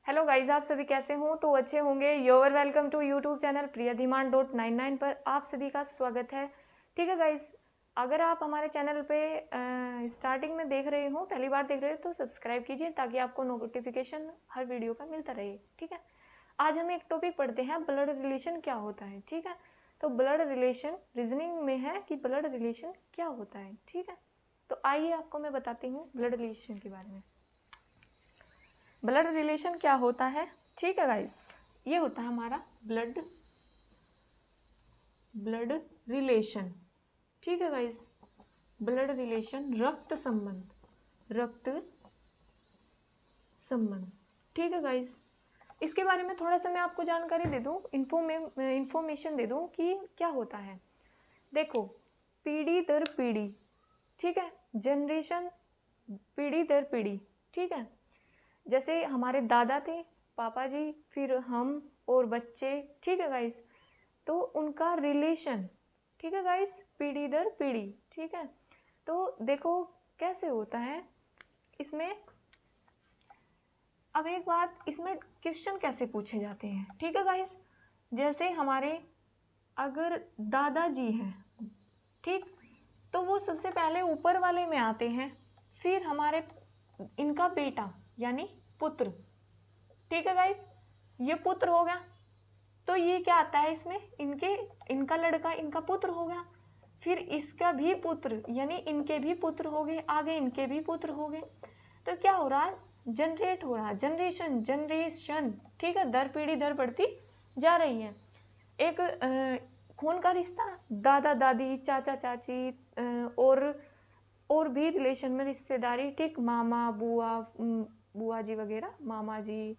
Hello guys, आप सभी कैसे हो? तो अच्छे होंगे। Your welcome to YouTube channel प्रियाधिमान.99 पर आप सभी का स्वागत है। ठीक है गाइज, अगर आप हमारे चैनल पे स्टार्टिंग में देख रहे हो, पहली बार देख रहे हो, तो सब्सक्राइब कीजिए ताकि आपको नोटिफिकेशन हर वीडियो का मिलता रहे। ठीक है, आज हम एक टॉपिक पढ़ते हैं, ब्लड रिलेशन क्या होता है। ठीक है, तो ब्लड रिलेशन रीजनिंग में है कि ब्लड रिलेशन क्या होता है। ठीक है, तो आइए आपको मैं बताती हूँ ब्लड रिलेशन के बारे में। ब्लड रिलेशन क्या होता है? ठीक है गाइस, ये होता है हमारा ब्लड रिलेशन। ठीक है गाइस, ब्लड रिलेशन रक्त संबंध। ठीक है गाइस, इसके बारे में थोड़ा सा मैं आपको जानकारी दे दूं, इंफॉर्मेशन दे दूं कि क्या होता है। देखो, पीढ़ी दर पीढ़ी, ठीक है, जनरेशन पीढ़ी दर पीढ़ी। ठीक है, जैसे हमारे दादा थे, पापा जी, फिर हम और बच्चे। ठीक है गाइस, तो उनका रिलेशन, ठीक है गाइस, पीढ़ी दर पीढ़ी। ठीक है, तो देखो कैसे होता है इसमें। अब एक बात, इसमें क्वेश्चन कैसे पूछे जाते हैं। ठीक है गाइस, जैसे हमारे अगर दादाजी हैं, ठीक, तो वो सबसे पहले ऊपर वाले में आते हैं, फिर हमारे इनका बेटा यानी पुत्र। ठीक है गाइस, ये पुत्र हो गया, तो ये क्या आता है इसमें, इनका लड़का, इनका पुत्र हो गया, फिर इसका भी पुत्र यानी इनके भी पुत्र हो गए, आगे इनके भी पुत्र हो गए। तो क्या हो रहा है, जनरेट हो रहा है, जनरेशन। ठीक है, दर पीढ़ी दर बढ़ती जा रही है। एक खून का रिश्ता, दादा दादी, चाचा चाची, और भी रिलेशन में रिश्तेदारी, ठीक, मामा बुआ जी वगैरह, मामा जी,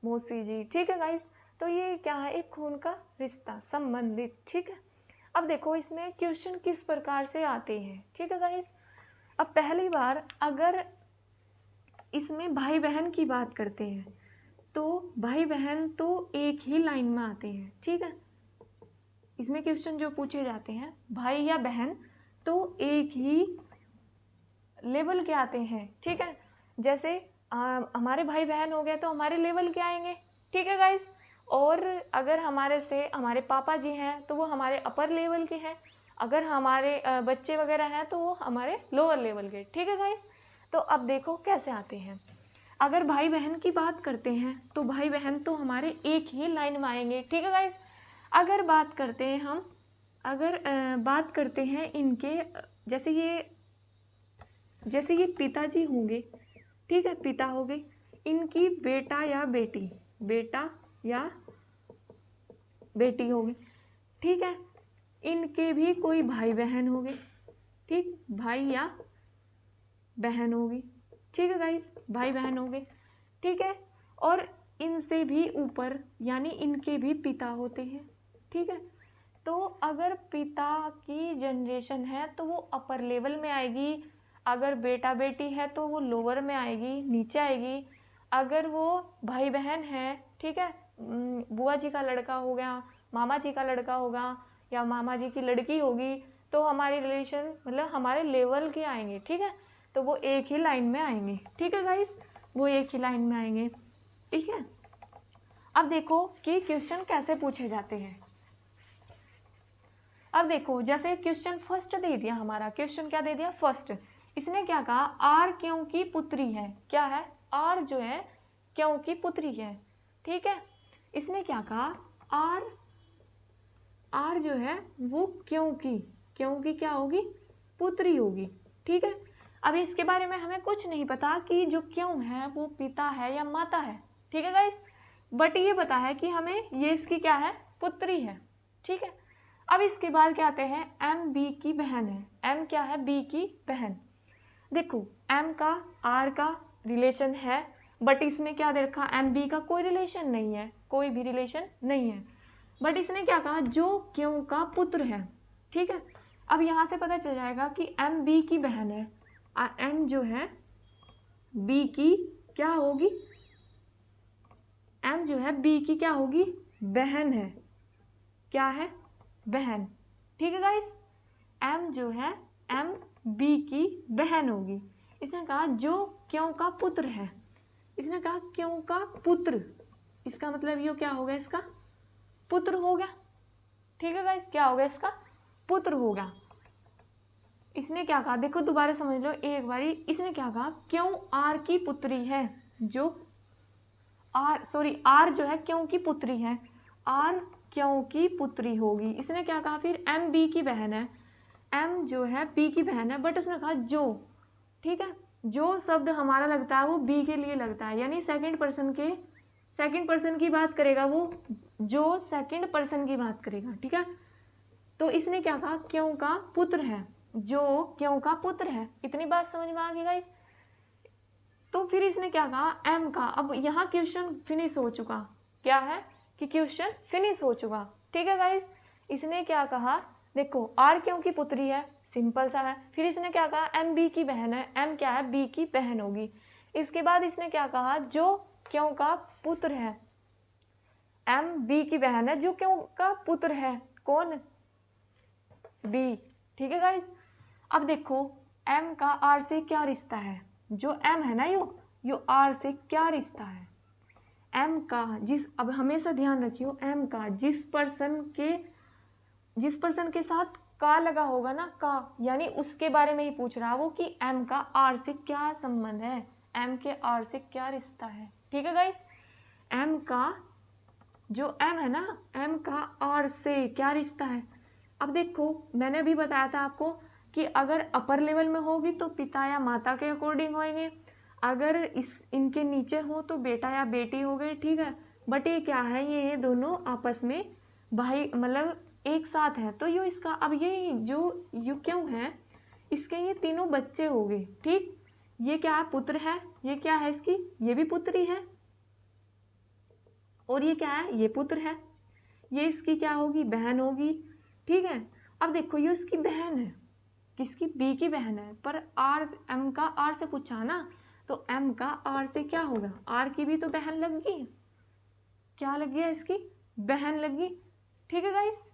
मौसी जी। ठीक है गाइस, तो ये क्या है, एक खून का रिश्ता संबंधित। ठीक है, अब देखो इसमें क्वेश्चन किस प्रकार से आते हैं। ठीक है गाइस, अब पहली बार अगर इसमें भाई बहन की बात करते हैं, तो भाई बहन तो एक ही लाइन में आते हैं। ठीक है, इसमें क्वेश्चन जो पूछे जाते हैं, भाई या बहन तो एक ही लेवल के आते हैं। ठीक है, जैसे हमारे भाई बहन हो गए तो हमारे लेवल के आएंगे। ठीक है गाइस, और अगर हमारे पापा जी हैं तो वो हमारे अपर लेवल के हैं, अगर हमारे बच्चे वगैरह हैं तो वो हमारे लोअर लेवल के। ठीक है गाइस, तो अब देखो कैसे आते हैं। अगर भाई बहन की बात करते हैं तो भाई बहन तो हमारे एक ही लाइन में आएंगे। ठीक है गाइस, अगर बात करते हैं हम, अगर बात करते हैं इनके, जैसे ये पिताजी होंगे, ठीक है, पिता हो गए, इनकी बेटा या बेटी होगी। ठीक है, इनके भी कोई भाई बहन होंगे, ठीक, भाई या बहन होगी। ठीक है गाइस, भाई बहन होंगे। ठीक है, और इनसे भी ऊपर यानी इनके भी पिता होते हैं। ठीक है, तो अगर पिता की जनरेशन है तो वो अपर लेवल में आएगी, अगर बेटा बेटी है तो वो लोअर में आएगी, नीचे आएगी। अगर वो भाई बहन है, ठीक है, बुआ जी का लड़का हो गया, मामा जी का लड़का होगा, या मामा जी की लड़की होगी, तो हमारे रिलेशन मतलब हमारे लेवल के आएंगे। ठीक है, तो वो एक ही लाइन में आएंगे। ठीक है गाइस, वो एक ही लाइन में आएंगे। ठीक है, अब देखो कि क्वेश्चन कैसे पूछे जाते हैं। अब देखो, जैसे क्वेश्चन फर्स्ट दे दिया, हमारा क्वेश्चन क्या दे दिया, फर्स्ट। इसने क्या कहा, आर क्यों की पुत्री है। क्या है, आर जो है क्यों की पुत्री है। ठीक है, इसने क्या कहा, आर जो है वो क्यों की क्या होगी, पुत्री होगी। ठीक है, अब इसके बारे में हमें कुछ नहीं पता कि जो क्यों है वो पिता है या माता है। ठीक है गाइस, बट ये पता है कि हमें ये इसकी क्या है, पुत्री है। ठीक है, अब इसके बाद क्या आते हैं, एम बी की बहन है। एम क्या है, बी की बहन। देखो, एम का आर का रिलेशन है, बट इसमें क्या दे रखा, एम बी का कोई रिलेशन नहीं है, कोई भी रिलेशन नहीं है, बट इसने क्या कहा, जो क्यों का पुत्र है। ठीक है, अब यहाँ से पता चल जाएगा कि एम बी की बहन है, एम जो है बी की क्या होगी, एम जो है बी की क्या होगी, बहन है। क्या है, बहन। ठीक है गाइस, एम जो है एम बी की बहन होगी। इसने कहा जो क्यों का पुत्र है, इसने कहा क्यों का पुत्र, इसका मतलब ये क्या होगा, इसका पुत्र होगा। ठीक है गाइस, क्या होगा, इसका पुत्र होगा। इसने क्या कहा, देखो दोबारा समझ लो एक बारी। इसने क्या कहा, क्यों आर की पुत्री है, जो आर जो है क्यों की पुत्री है, आर क्यों की पुत्री होगी। इसने क्या कहा फिर, एम बी की बहन है, एम जो है बी की बहन है, बट उसने कहा जो। ठीक है, जो शब्द हमारा लगता है वो बी के लिए लगता है, यानी सेकंड पर्सन की बात करेगा वो, जो सेकंड पर्सन की बात करेगा। ठीक है, तो इसने क्या कहा, क्यों का पुत्र है, जो क्यों का पुत्र है। इतनी बात समझ में आ गई गाइस। तो फिर इसने क्या कहा, एम का। अब यहाँ क्वेश्चन फिनिश हो चुका, क्या है कि क्वेश्चन फिनिश हो चुका। ठीक है गाइस, इसने क्या कहा, देखो आर क्यों की पुत्री है, सिंपल सा है। फिर इसने क्या कहा, एम बी की बहन है, एम क्या है, बी की बहन होगी। इसके बाद इसने क्या कहा, जो क्यों का पुत्र है, एम बी की बहन है, जो क्यों का पुत्र है, कौन, बी। ठीक है गाइस, अब देखो एम का आर से क्या रिश्ता है, जो एम है ना यो आर से क्या रिश्ता है, एम का जिस, अब हमेशा ध्यान रखियो, एम का जिस पर्सन के साथ का लगा होगा ना, का यानी उसके बारे में ही पूछ रहा है वो, कि एम का आर से क्या संबंध है, एम के आर से क्या रिश्ता है। ठीक है गाइस, एम का जो एम है ना, एम का आर से क्या रिश्ता है। अब देखो मैंने अभी बताया था आपको कि अगर अपर लेवल में होगी तो पिता या माता के अकॉर्डिंग होंगे, अगर इनके नीचे हो तो बेटा या बेटी हो गए। ठीक है, बट ये क्या है, ये दोनों आपस में भाई मतलब एक साथ है, तो यो इसका, अब ये जो यू क्यों है, इसके ये तीनों बच्चे हो गए। ठीक, ये क्या है, पुत्र है, ये क्या है इसकी, ये भी पुत्री है, और ये क्या है, ये पुत्र है, ये इसकी क्या होगी, बहन होगी। ठीक है, अब देखो ये इसकी बहन है, किसकी, बी की बहन है, पर आर, एम का आर से पूछा ना, तो एम का आर से क्या होगा, आर की भी तो बहन लग गई, क्या लग गया, इसकी बहन लग गई। ठीक है गाइस,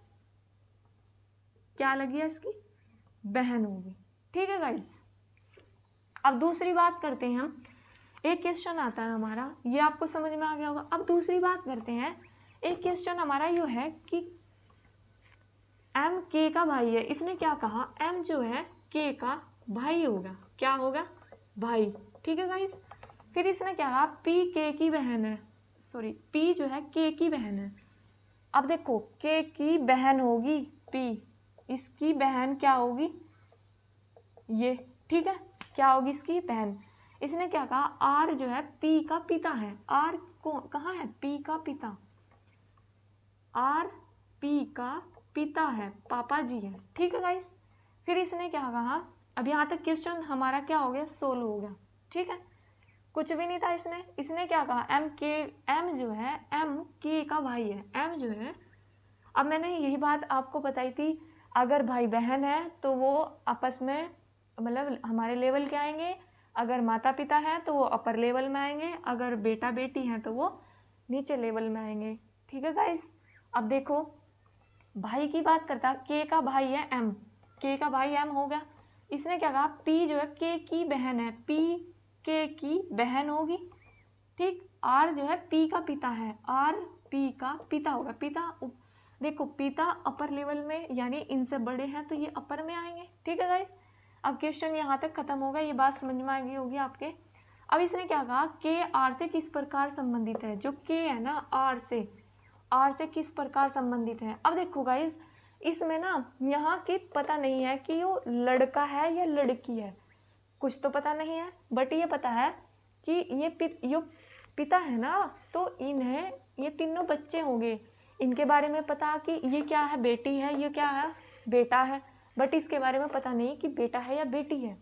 क्या लग गया, इसकी बहन होगी। ठीक है गाइस, अब दूसरी बात करते हैं हम। एक क्वेश्चन आता है हमारा, ये आपको समझ में आ गया होगा। अब दूसरी बात करते हैं, एक क्वेश्चन हमारा यो है कि एम के का भाई है। इसने क्या कहा, एम जो है के का भाई होगा, क्या होगा, भाई। ठीक है गाइस, फिर इसने क्या कहा, पी के की बहन है, सॉरी पी जो है के की बहन है। अब देखो के की बहन होगी पी, इसकी बहन क्या होगी, ये। ठीक है, क्या होगी, इसकी बहन। इसने क्या कहा, आर जो है पी का पिता है, आर को कहाँ है, पी का पिता, आर पी का पिता है, पापा जी है। ठीक है गाइस, फिर इसने क्या कहा, अब यहाँ तक क्वेश्चन हमारा क्या हो गया, सोल्व हो गया। ठीक है, कुछ भी नहीं था इसमें। इसने क्या कहा, एम जो है एम के का भाई है, एम जो है, अब मैंने यही बात आपको बताई थी, अगर भाई बहन है तो वो आपस में मतलब हमारे लेवल के आएंगे, अगर माता पिता हैं तो वो अपर लेवल में आएंगे, अगर बेटा बेटी हैं तो वो नीचे लेवल में आएंगे। ठीक है गाइस, अब देखो भाई की बात करता, के का भाई है एम, के का भाई एम हो गया। इसने क्या कहा, पी जो है के की बहन है, पी के की बहन होगी। ठीक, आर जो है पी का पिता है, आर पी का पिता होगा, पिता देखो पिता अपर लेवल में यानी इनसे बड़े हैं तो ये अपर में आएंगे। ठीक है गाइस, अब क्वेश्चन यहाँ तक खत्म होगा, ये बात समझ में आ गई होगी आपके। अब इसने क्या कहा, के आर से किस प्रकार संबंधित है, जो के है ना आर से किस प्रकार संबंधित है। अब देखो गाइस, इसमें ना यहाँ की पता नहीं है कि वो लड़का है या लड़की है, कुछ तो पता नहीं है, बट ये पता है कि ये पिता है ना, तो इन्हें ये तीनों बच्चे होंगे, इनके बारे में पता कि ये क्या है, बेटी है, ये क्या है, बेटा है, बट इसके बारे में पता नहीं कि बेटा है या बेटी है।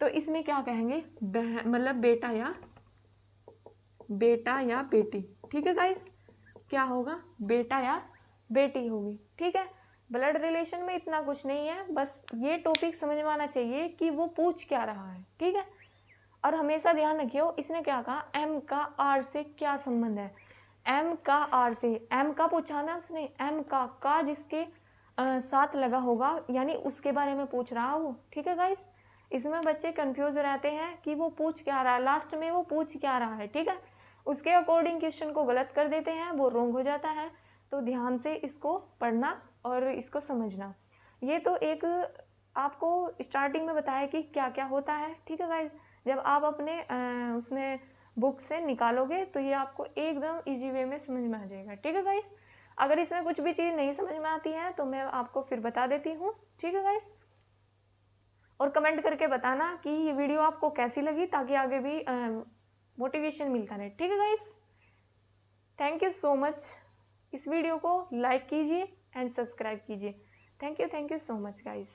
तो इसमें क्या कहेंगे, मतलब बेटा या बेटी। ठीक है गाइस, क्या होगा, बेटा या बेटी होगी। ठीक है, ब्लड रिलेशन में इतना कुछ नहीं है, बस ये टॉपिक समझ में आना चाहिए कि वो पूछ क्या रहा है। ठीक है, और हमेशा ध्यान रखियो, इसने क्या कहा, एम का आर से क्या संबंध है, एम का आर से, एम का पूछा ना उसने, एम का जिसके साथ लगा होगा यानी उसके बारे में पूछ रहा वो। ठीक है गाइस, इसमें बच्चे कंफ्यूज रहते हैं कि वो पूछ क्या रहा है, लास्ट में वो पूछ क्या रहा है, ठीक है। उसके अकॉर्डिंग क्वेश्चन को गलत कर देते हैं, वो रॉन्ग हो जाता है। तो ध्यान से इसको पढ़ना और इसको समझना। ये तो एक आपको स्टार्टिंग में बताया कि क्या क्या होता है, ठीक है गाइज। जब आप अपने उसमें बुक से निकालोगे तो ये आपको एकदम इजी वे में समझ में आ जाएगा, ठीक है गाइज। अगर इसमें कुछ भी चीज़ नहीं समझ में आती है तो मैं आपको फिर बता देती हूँ, ठीक है गाइज। और कमेंट करके बताना कि ये वीडियो आपको कैसी लगी, ताकि आगे भी मोटिवेशन मिलता रहे, ठीक है guys. Thank you so much. इस वीडियो को लाइक कीजिए एंड सब्सक्राइब कीजिए। Thank you so much guys.